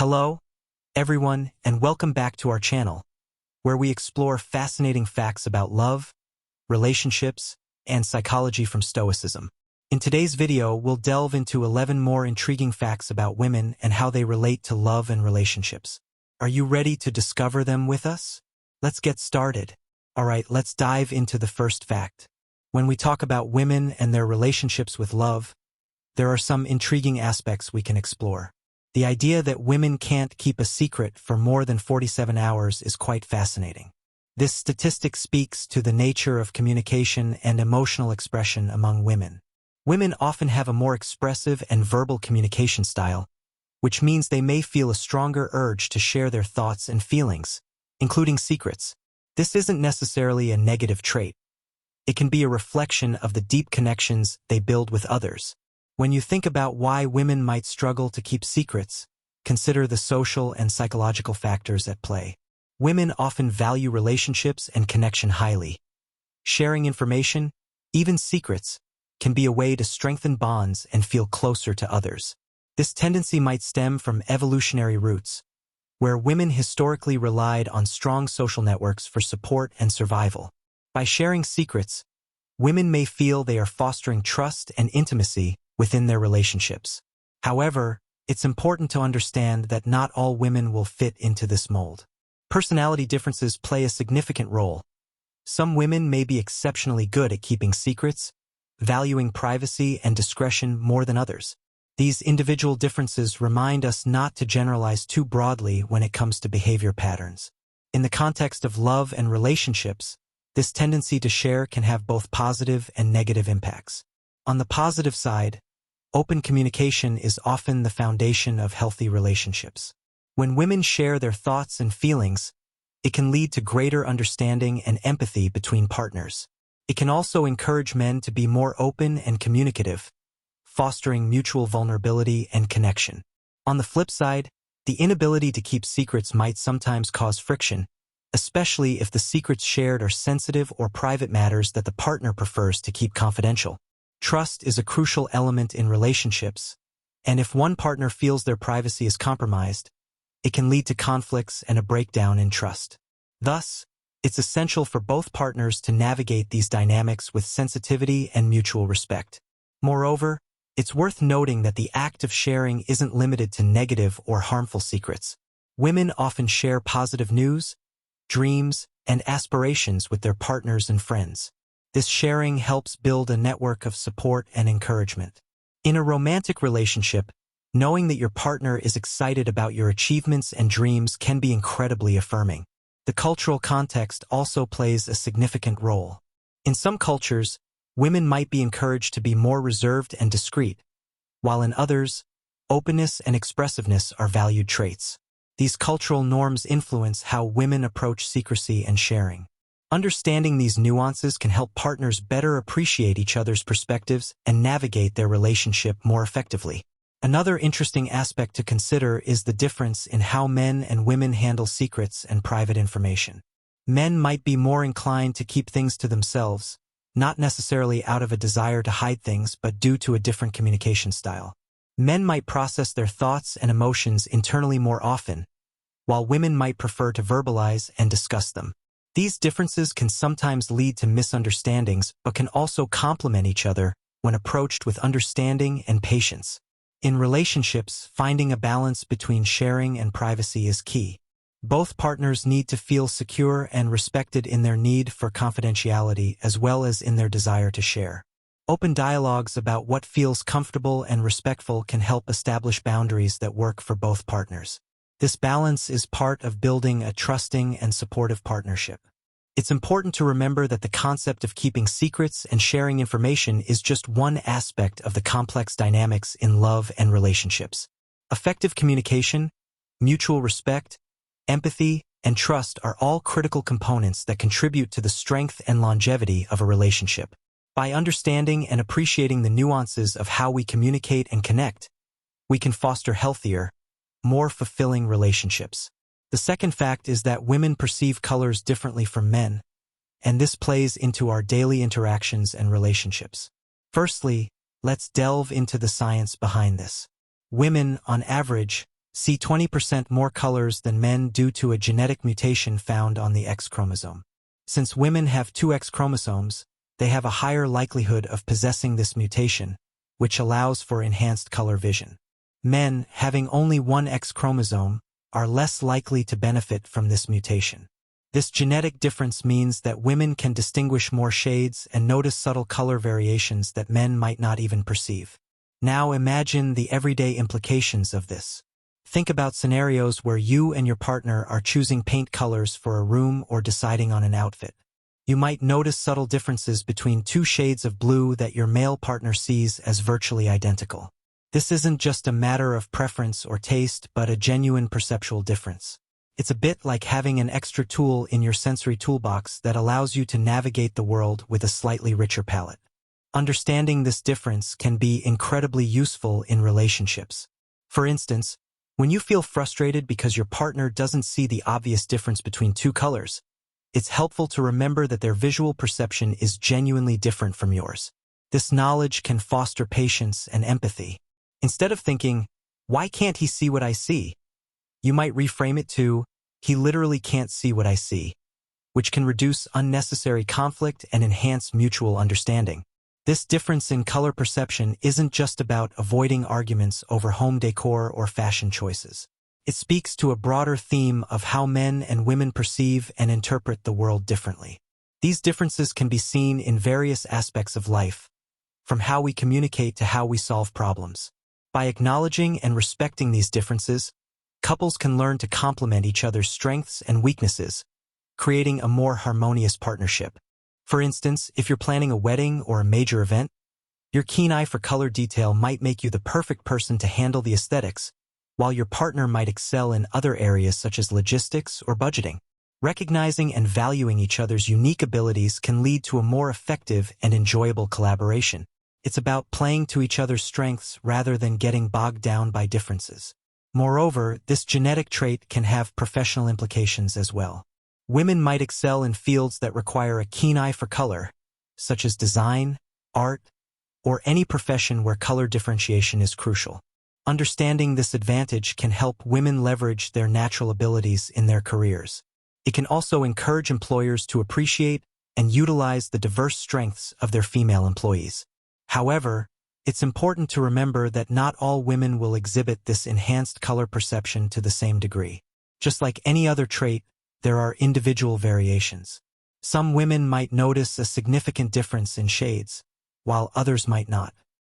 Hello, everyone, and welcome back to our channel, where we explore fascinating facts about love, relationships, and psychology from Stoicism. In today's video, we'll delve into 11 more intriguing facts about women and how they relate to love and relationships. Are you ready to discover them with us? Let's get started. Alright, let's dive into the first fact. When we talk about women and their relationships with love, there are some intriguing aspects we can explore. The idea that women can't keep a secret for more than 47 hours is quite fascinating. This statistic speaks to the nature of communication and emotional expression among women. Women often have a more expressive and verbal communication style, which means they may feel a stronger urge to share their thoughts and feelings, including secrets. This isn't necessarily a negative trait. It can be a reflection of the deep connections they build with others. When you think about why women might struggle to keep secrets, consider the social and psychological factors at play. Women often value relationships and connection highly. Sharing information, even secrets, can be a way to strengthen bonds and feel closer to others. This tendency might stem from evolutionary roots, where women historically relied on strong social networks for support and survival. By sharing secrets, women may feel they are fostering trust and intimacy within their relationships. However, it's important to understand that not all women will fit into this mold. Personality differences play a significant role. Some women may be exceptionally good at keeping secrets, valuing privacy and discretion more than others. These individual differences remind us not to generalize too broadly when it comes to behavior patterns. In the context of love and relationships, this tendency to share can have both positive and negative impacts. On the positive side, open communication is often the foundation of healthy relationships. When women share their thoughts and feelings, it can lead to greater understanding and empathy between partners. It can also encourage men to be more open and communicative, fostering mutual vulnerability and connection. On the flip side, the inability to keep secrets might sometimes cause friction, especially if the secrets shared are sensitive or private matters that the partner prefers to keep confidential. Trust is a crucial element in relationships, and if one partner feels their privacy is compromised, it can lead to conflicts and a breakdown in trust. Thus, it's essential for both partners to navigate these dynamics with sensitivity and mutual respect. Moreover, it's worth noting that the act of sharing isn't limited to negative or harmful secrets. Women often share positive news, dreams, and aspirations with their partners and friends. This sharing helps build a network of support and encouragement. In a romantic relationship, knowing that your partner is excited about your achievements and dreams can be incredibly affirming. The cultural context also plays a significant role. In some cultures, women might be encouraged to be more reserved and discreet, while in others, openness and expressiveness are valued traits. These cultural norms influence how women approach secrecy and sharing. Understanding these nuances can help partners better appreciate each other's perspectives and navigate their relationship more effectively. Another interesting aspect to consider is the difference in how men and women handle secrets and private information. Men might be more inclined to keep things to themselves, not necessarily out of a desire to hide things but due to a different communication style. Men might process their thoughts and emotions internally more often, while women might prefer to verbalize and discuss them. These differences can sometimes lead to misunderstandings but can also complement each other when approached with understanding and patience. In relationships, finding a balance between sharing and privacy is key. Both partners need to feel secure and respected in their need for confidentiality as well as in their desire to share. Open dialogues about what feels comfortable and respectful can help establish boundaries that work for both partners. This balance is part of building a trusting and supportive partnership. It's important to remember that the concept of keeping secrets and sharing information is just one aspect of the complex dynamics in love and relationships. Effective communication, mutual respect, empathy, and trust are all critical components that contribute to the strength and longevity of a relationship. By understanding and appreciating the nuances of how we communicate and connect, we can foster healthier, more fulfilling relationships. The second fact is that women perceive colors differently from men, and this plays into our daily interactions and relationships. Firstly, let's delve into the science behind this. Women, on average, see 20% more colors than men due to a genetic mutation found on the X chromosome. Since women have two X chromosomes, they have a higher likelihood of possessing this mutation, which allows for enhanced color vision. Men, having only one X chromosome, are less likely to benefit from this mutation. This genetic difference means that women can distinguish more shades and notice subtle color variations that men might not even perceive. Now imagine the everyday implications of this. Think about scenarios where you and your partner are choosing paint colors for a room or deciding on an outfit. You might notice subtle differences between two shades of blue that your male partner sees as virtually identical. This isn't just a matter of preference or taste, but a genuine perceptual difference. It's a bit like having an extra tool in your sensory toolbox that allows you to navigate the world with a slightly richer palette. Understanding this difference can be incredibly useful in relationships. For instance, when you feel frustrated because your partner doesn't see the obvious difference between two colors, it's helpful to remember that their visual perception is genuinely different from yours. This knowledge can foster patience and empathy. Instead of thinking, "Why can't he see what I see?" you might reframe it to, "He literally can't see what I see," which can reduce unnecessary conflict and enhance mutual understanding. This difference in color perception isn't just about avoiding arguments over home decor or fashion choices. It speaks to a broader theme of how men and women perceive and interpret the world differently. These differences can be seen in various aspects of life, from how we communicate to how we solve problems. By acknowledging and respecting these differences, couples can learn to complement each other's strengths and weaknesses, creating a more harmonious partnership. For instance, if you're planning a wedding or a major event, your keen eye for color detail might make you the perfect person to handle the aesthetics, while your partner might excel in other areas such as logistics or budgeting. Recognizing and valuing each other's unique abilities can lead to a more effective and enjoyable collaboration. It's about playing to each other's strengths rather than getting bogged down by differences. Moreover, this genetic trait can have professional implications as well. Women might excel in fields that require a keen eye for color, such as design, art, or any profession where color differentiation is crucial. Understanding this advantage can help women leverage their natural abilities in their careers. It can also encourage employers to appreciate and utilize the diverse strengths of their female employees. However, it's important to remember that not all women will exhibit this enhanced color perception to the same degree. Just like any other trait, there are individual variations. Some women might notice a significant difference in shades, while others might not.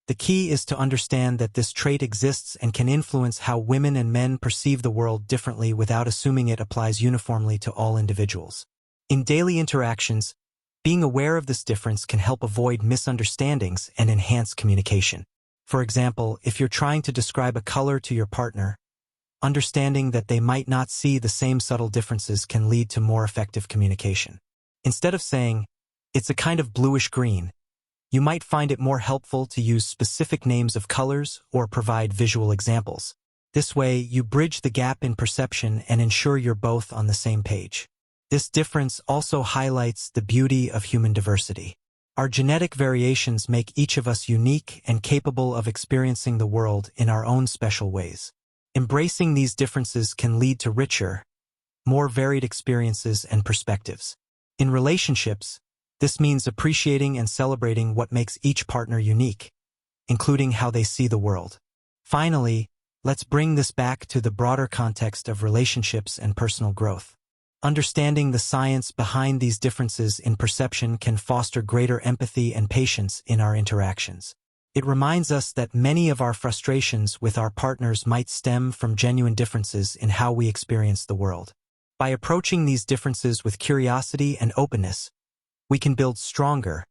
The key is to understand that this trait exists and can influence how women and men perceive the world differently without assuming it applies uniformly to all individuals. In daily interactions, being aware of this difference can help avoid misunderstandings and enhance communication. For example, if you're trying to describe a color to your partner, understanding that they might not see the same subtle differences can lead to more effective communication. Instead of saying, "It's a kind of bluish-green," you might find it more helpful to use specific names of colors or provide visual examples. This way, you bridge the gap in perception and ensure you're both on the same page. This difference also highlights the beauty of human diversity. Our genetic variations make each of us unique and capable of experiencing the world in our own special ways. Embracing these differences can lead to richer, more varied experiences and perspectives. In relationships, this means appreciating and celebrating what makes each partner unique, including how they see the world. Finally, let's bring this back to the broader context of relationships and personal growth. Understanding the science behind these differences in perception can foster greater empathy and patience in our interactions. It reminds us that many of our frustrations with our partners might stem from genuine differences in how we experience the world. By approaching these differences with curiosity and openness, we can build stronger,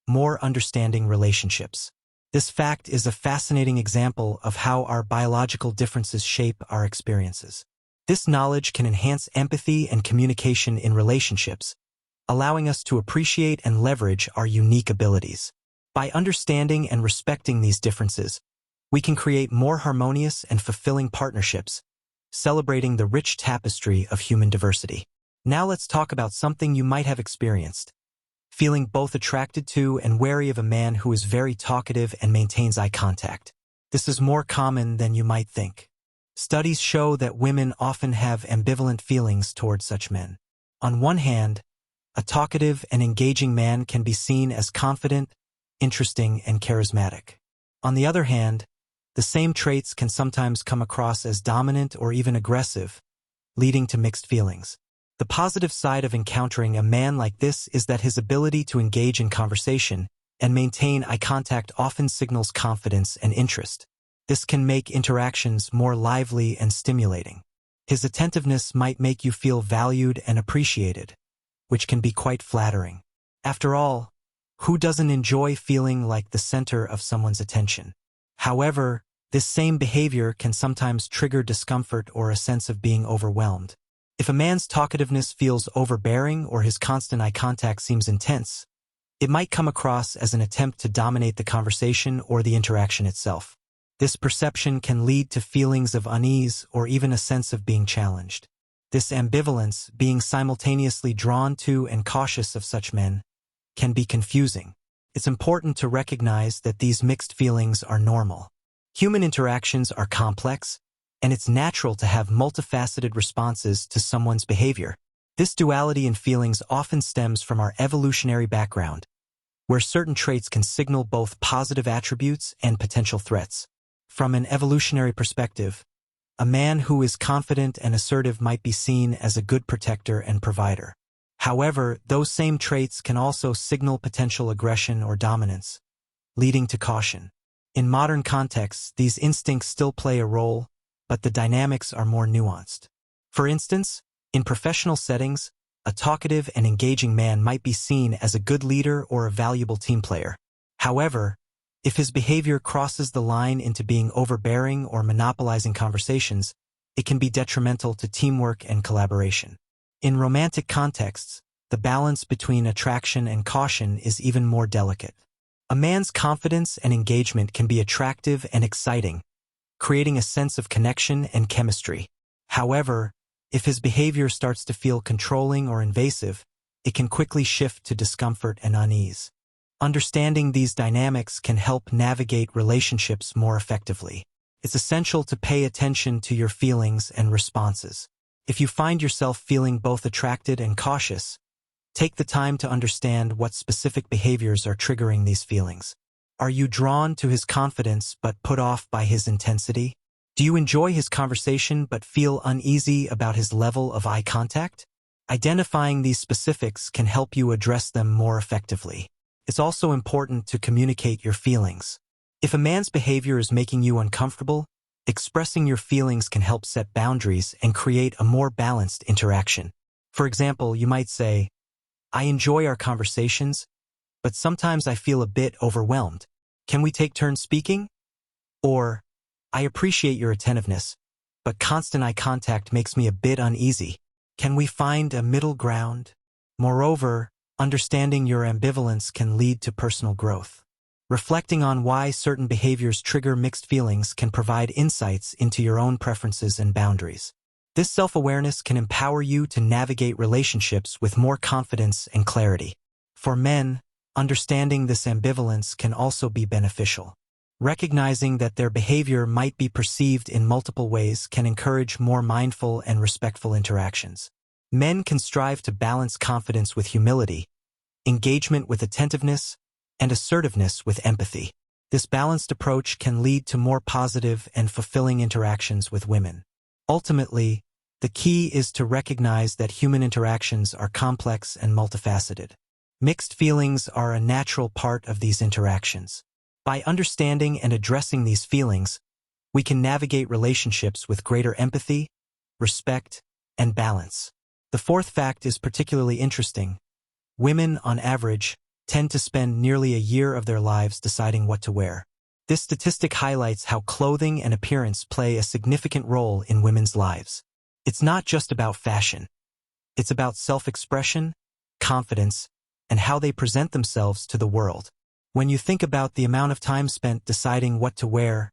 more understanding relationships. This fact is a fascinating example of how our biological differences shape our experiences. This knowledge can enhance empathy and communication in relationships, allowing us to appreciate and leverage our unique abilities. By understanding and respecting these differences, we can create more harmonious and fulfilling partnerships, celebrating the rich tapestry of human diversity. Now let's talk about something you might have experienced: feeling both attracted to and wary of a man who is very talkative and maintains eye contact. This is more common than you might think. Studies show that women often have ambivalent feelings toward such men. On one hand, a talkative and engaging man can be seen as confident, interesting, and charismatic. On the other hand, the same traits can sometimes come across as dominant or even aggressive, leading to mixed feelings. The positive side of encountering a man like this is that his ability to engage in conversation and maintain eye contact often signals confidence and interest. This can make interactions more lively and stimulating. His attentiveness might make you feel valued and appreciated, which can be quite flattering. After all, who doesn't enjoy feeling like the center of someone's attention? However, this same behavior can sometimes trigger discomfort or a sense of being overwhelmed. If a man's talkativeness feels overbearing or his constant eye contact seems intense, it might come across as an attempt to dominate the conversation or the interaction itself. This perception can lead to feelings of unease or even a sense of being challenged. This ambivalence, being simultaneously drawn to and cautious of such men, can be confusing. It's important to recognize that these mixed feelings are normal. Human interactions are complex, and it's natural to have multifaceted responses to someone's behavior. This duality in feelings often stems from our evolutionary background, where certain traits can signal both positive attributes and potential threats. From an evolutionary perspective, a man who is confident and assertive might be seen as a good protector and provider. However, those same traits can also signal potential aggression or dominance, leading to caution. In modern contexts, these instincts still play a role, but the dynamics are more nuanced. For instance, in professional settings, a talkative and engaging man might be seen as a good leader or a valuable team player. However, if his behavior crosses the line into being overbearing or monopolizing conversations, it can be detrimental to teamwork and collaboration. In romantic contexts, the balance between attraction and caution is even more delicate. A man's confidence and engagement can be attractive and exciting, creating a sense of connection and chemistry. However, if his behavior starts to feel controlling or invasive, it can quickly shift to discomfort and unease. Understanding these dynamics can help navigate relationships more effectively. It's essential to pay attention to your feelings and responses. If you find yourself feeling both attracted and cautious, take the time to understand what specific behaviors are triggering these feelings. Are you drawn to his confidence but put off by his intensity? Do you enjoy his conversation but feel uneasy about his level of eye contact? Identifying these specifics can help you address them more effectively. It's also important to communicate your feelings. If a man's behavior is making you uncomfortable, expressing your feelings can help set boundaries and create a more balanced interaction. For example, you might say, "I enjoy our conversations, but sometimes I feel a bit overwhelmed. Can we take turns speaking?" Or, "I appreciate your attentiveness, but constant eye contact makes me a bit uneasy. Can we find a middle ground?" Moreover, understanding your ambivalence can lead to personal growth. Reflecting on why certain behaviors trigger mixed feelings can provide insights into your own preferences and boundaries. This self-awareness can empower you to navigate relationships with more confidence and clarity. For men, understanding this ambivalence can also be beneficial. Recognizing that their behavior might be perceived in multiple ways can encourage more mindful and respectful interactions. Men can strive to balance confidence with humility, engagement with attentiveness, and assertiveness with empathy. This balanced approach can lead to more positive and fulfilling interactions with women. Ultimately, the key is to recognize that human interactions are complex and multifaceted. Mixed feelings are a natural part of these interactions. By understanding and addressing these feelings, we can navigate relationships with greater empathy, respect, and balance. The fourth fact is particularly interesting. Women, on average, tend to spend nearly a year of their lives deciding what to wear. This statistic highlights how clothing and appearance play a significant role in women's lives. It's not just about fashion. It's about self-expression, confidence, and how they present themselves to the world. When you think about the amount of time spent deciding what to wear,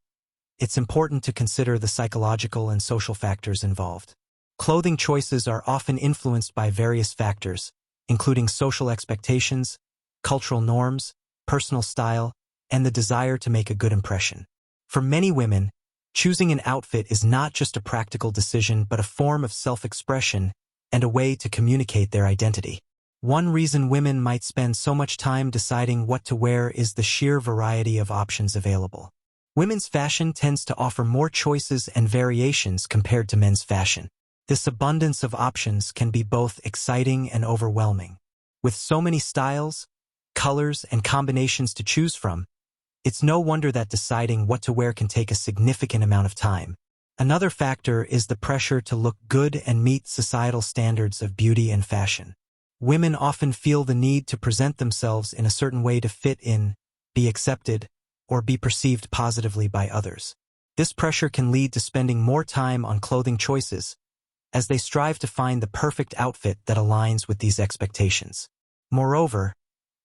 it's important to consider the psychological and social factors involved. Clothing choices are often influenced by various factors, including social expectations, cultural norms, personal style, and the desire to make a good impression. For many women, Choosing an outfit is not just a practical decision but a form of self-expression and a way to communicate their identity. One reason women might spend so much time deciding what to wear is the sheer variety of options available. Women's fashion tends to offer more choices and variations compared to men's fashion. This abundance of options can be both exciting and overwhelming. With so many styles, colors, and combinations to choose from, it's no wonder that deciding what to wear can take a significant amount of time. Another factor is the pressure to look good and meet societal standards of beauty and fashion. Women often feel the need to present themselves in a certain way to fit in, be accepted, or be perceived positively by others. This pressure can lead to spending more time on clothing choices, as they strive to find the perfect outfit that aligns with these expectations. Moreover,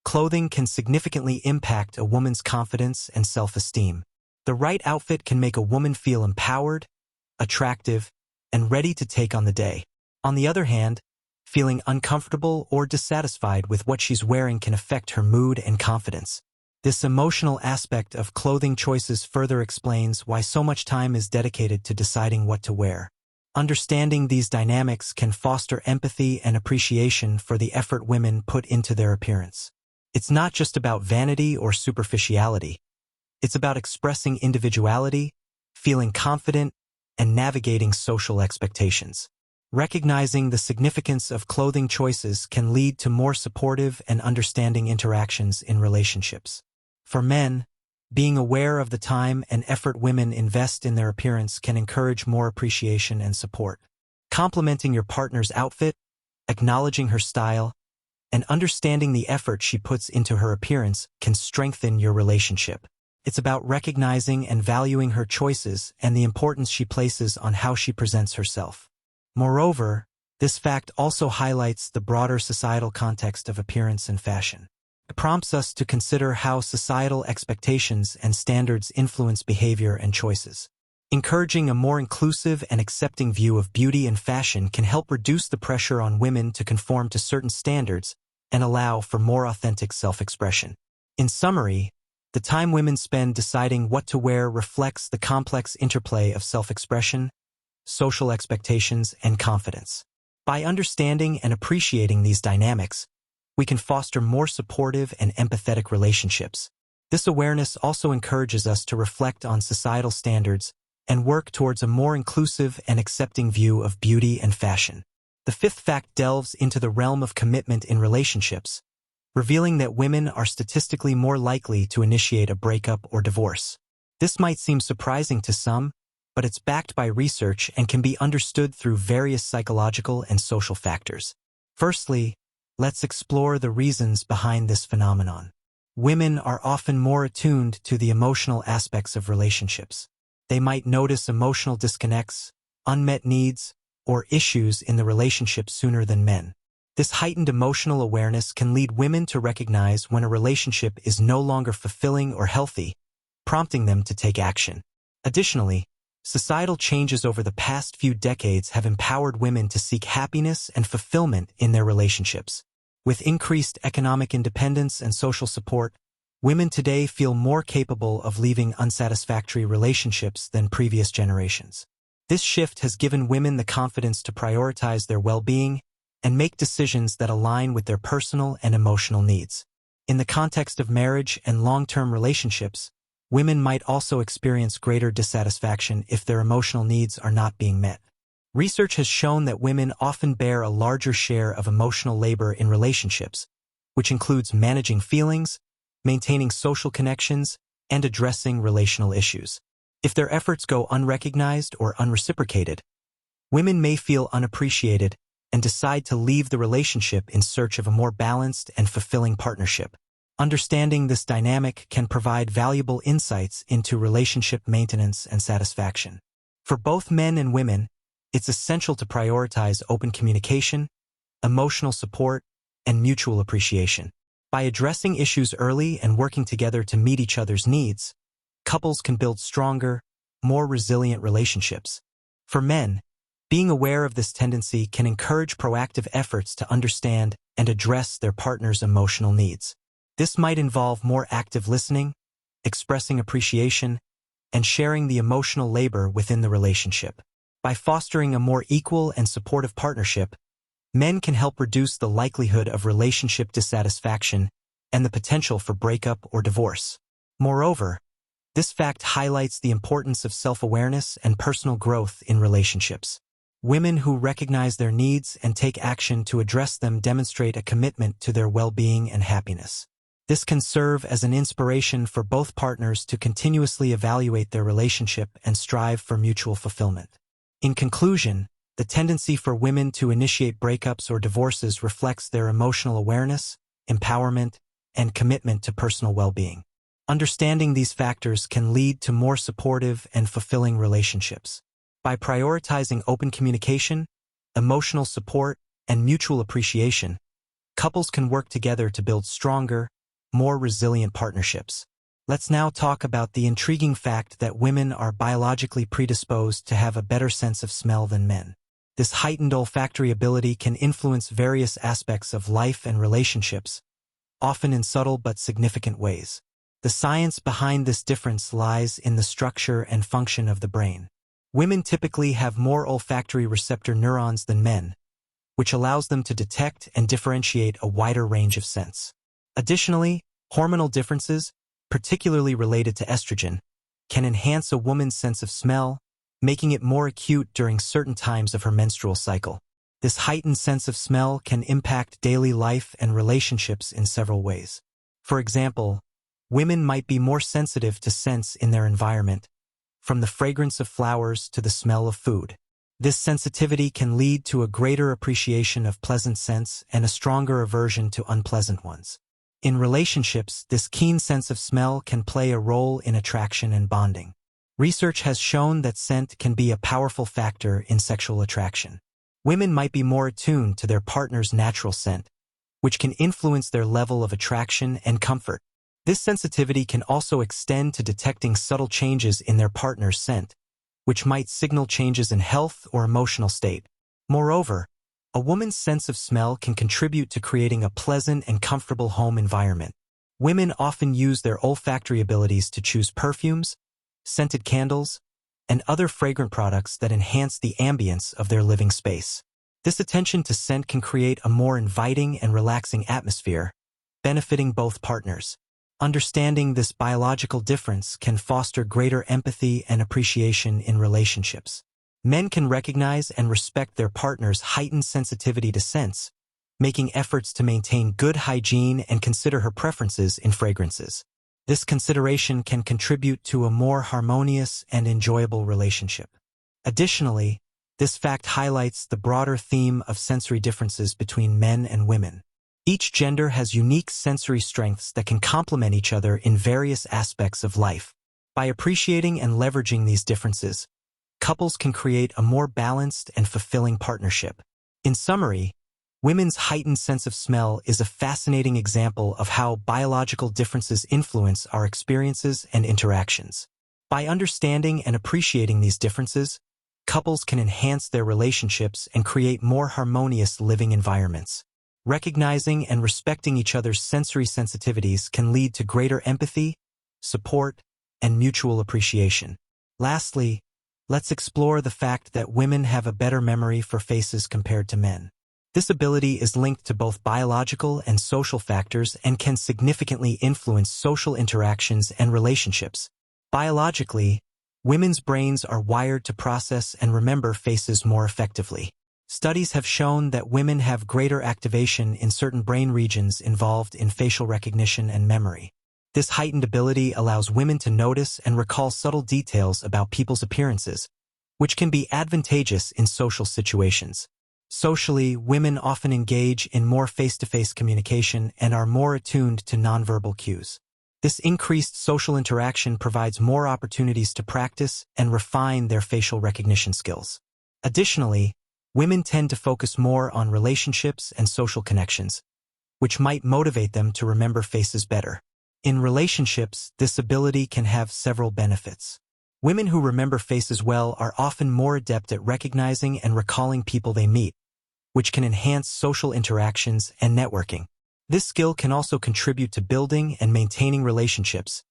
clothing can significantly impact a woman's confidence and self-esteem. The right outfit can make a woman feel empowered, attractive, and ready to take on the day. On the other hand, feeling uncomfortable or dissatisfied with what she's wearing can affect her mood and confidence. This emotional aspect of clothing choices further explains why so much time is dedicated to deciding what to wear. Understanding these dynamics can foster empathy and appreciation for the effort women put into their appearance. It's not just about vanity or superficiality. It's about expressing individuality, feeling confident, and navigating social expectations. Recognizing the significance of clothing choices can lead to more supportive and understanding interactions in relationships. For men, being aware of the time and effort women invest in their appearance can encourage more appreciation and support. Complimenting your partner's outfit, acknowledging her style, and understanding the effort she puts into her appearance can strengthen your relationship. It's about recognizing and valuing her choices and the importance she places on how she presents herself. Moreover, this fact also highlights the broader societal context of appearance and fashion. It prompts us to consider how societal expectations and standards influence behavior and choices. Encouraging a more inclusive and accepting view of beauty and fashion can help reduce the pressure on women to conform to certain standards and allow for more authentic self-expression. In summary, the time women spend deciding what to wear reflects the complex interplay of self-expression, social expectations, and confidence. By understanding and appreciating these dynamics, we can foster more supportive and empathetic relationships. This awareness also encourages us to reflect on societal standards and work towards a more inclusive and accepting view of beauty and fashion. The fifth fact delves into the realm of commitment in relationships, revealing that women are statistically more likely to initiate a breakup or divorce. This might seem surprising to some, but it's backed by research and can be understood through various psychological and social factors. Firstly, let's explore the reasons behind this phenomenon. Women are often more attuned to the emotional aspects of relationships. They might notice emotional disconnects, unmet needs, or issues in the relationship sooner than men. This heightened emotional awareness can lead women to recognize when a relationship is no longer fulfilling or healthy, prompting them to take action. Additionally, societal changes over the past few decades have empowered women to seek happiness and fulfillment in their relationships. With increased economic independence and social support, women today feel more capable of leaving unsatisfactory relationships than previous generations. This shift has given women the confidence to prioritize their well-being and make decisions that align with their personal and emotional needs. In the context of marriage and long-term relationships, women might also experience greater dissatisfaction if their emotional needs are not being met. Research has shown that women often bear a larger share of emotional labor in relationships, which includes managing feelings, maintaining social connections, and addressing relational issues. If their efforts go unrecognized or unreciprocated, women may feel unappreciated and decide to leave the relationship in search of a more balanced and fulfilling partnership. Understanding this dynamic can provide valuable insights into relationship maintenance and satisfaction. For both men and women, it's essential to prioritize open communication, emotional support, and mutual appreciation. By addressing issues early and working together to meet each other's needs, couples can build stronger, more resilient relationships. For men, being aware of this tendency can encourage proactive efforts to understand and address their partner's emotional needs. This might involve more active listening, expressing appreciation, and sharing the emotional labor within the relationship. By fostering a more equal and supportive partnership, men can help reduce the likelihood of relationship dissatisfaction and the potential for breakup or divorce. Moreover, this fact highlights the importance of self-awareness and personal growth in relationships. Women who recognize their needs and take action to address them demonstrate a commitment to their well-being and happiness. This can serve as an inspiration for both partners to continuously evaluate their relationship and strive for mutual fulfillment. In conclusion, the tendency for women to initiate breakups or divorces reflects their emotional awareness, empowerment, and commitment to personal well-being. Understanding these factors can lead to more supportive and fulfilling relationships. By prioritizing open communication, emotional support, and mutual appreciation, couples can work together to build stronger, more resilient partnerships. Let's now talk about the intriguing fact that women are biologically predisposed to have a better sense of smell than men. This heightened olfactory ability can influence various aspects of life and relationships, often in subtle but significant ways. The science behind this difference lies in the structure and function of the brain. Women typically have more olfactory receptor neurons than men, which allows them to detect and differentiate a wider range of scents. Additionally, hormonal differences, particularly related to estrogen, can enhance a woman's sense of smell, making it more acute during certain times of her menstrual cycle. This heightened sense of smell can impact daily life and relationships in several ways. For example, women might be more sensitive to scents in their environment, from the fragrance of flowers to the smell of food. This sensitivity can lead to a greater appreciation of pleasant scents and a stronger aversion to unpleasant ones. In relationships, this keen sense of smell can play a role in attraction and bonding. Research has shown that scent can be a powerful factor in sexual attraction. Women might be more attuned to their partner's natural scent, which can influence their level of attraction and comfort. This sensitivity can also extend to detecting subtle changes in their partner's scent, which might signal changes in health or emotional state. Moreover, a woman's sense of smell can contribute to creating a pleasant and comfortable home environment. Women often use their olfactory abilities to choose perfumes, scented candles, and other fragrant products that enhance the ambience of their living space. This attention to scent can create a more inviting and relaxing atmosphere, benefiting both partners. Understanding this biological difference can foster greater empathy and appreciation in relationships. Men can recognize and respect their partner's heightened sensitivity to scents, making efforts to maintain good hygiene and consider her preferences in fragrances. This consideration can contribute to a more harmonious and enjoyable relationship. Additionally, this fact highlights the broader theme of sensory differences between men and women. Each gender has unique sensory strengths that can complement each other in various aspects of life. By appreciating and leveraging these differences, couples can create a more balanced and fulfilling partnership. In summary, women's heightened sense of smell is a fascinating example of how biological differences influence our experiences and interactions. By understanding and appreciating these differences, couples can enhance their relationships and create more harmonious living environments. Recognizing and respecting each other's sensory sensitivities can lead to greater empathy, support, and mutual appreciation. Lastly, let's explore the fact that women have a better memory for faces compared to men. This ability is linked to both biological and social factors and can significantly influence social interactions and relationships. Biologically, women's brains are wired to process and remember faces more effectively. Studies have shown that women have greater activation in certain brain regions involved in facial recognition and memory. This heightened ability allows women to notice and recall subtle details about people's appearances, which can be advantageous in social situations. Socially, women often engage in more face-to-face communication and are more attuned to nonverbal cues. This increased social interaction provides more opportunities to practice and refine their facial recognition skills. Additionally, women tend to focus more on relationships and social connections, which might motivate them to remember faces better. In relationships, this ability can have several benefits. Women who remember faces well are often more adept at recognizing and recalling people they meet, which can enhance social interactions and networking. This skill can also contribute to building and maintaining relationships,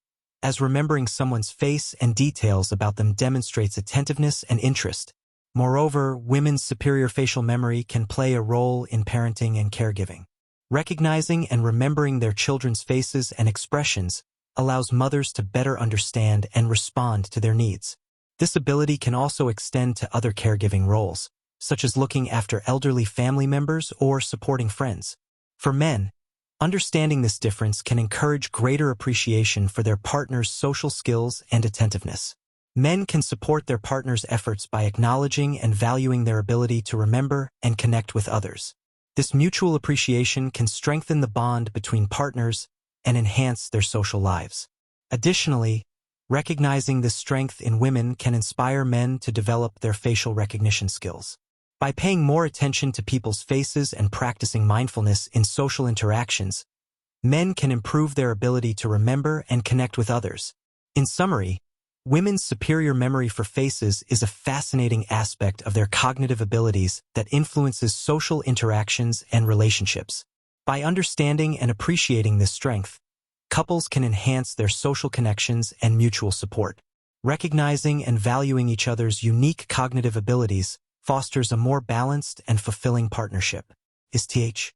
as remembering someone's face and details about them demonstrates attentiveness and interest. Moreover, women's superior facial memory can play a role in parenting and caregiving. Recognizing and remembering their children's faces and expressions allows mothers to better understand and respond to their needs. This ability can also extend to other caregiving roles, such as looking after elderly family members or supporting friends. For men, understanding this difference can encourage greater appreciation for their partner's social skills and attentiveness. Men can support their partner's efforts by acknowledging and valuing their ability to remember and connect with others. This mutual appreciation can strengthen the bond between partners and enhance their social lives. Additionally, recognizing this strength in women can inspire men to develop their facial recognition skills. By paying more attention to people's faces and practicing mindfulness in social interactions, men can improve their ability to remember and connect with others. In summary, women's superior memory for faces is a fascinating aspect of their cognitive abilities that influences social interactions and relationships. By understanding and appreciating this strength, couples can enhance their social connections and mutual support. Recognizing and valuing each other's unique cognitive abilities fosters a more balanced and fulfilling partnership. Is th.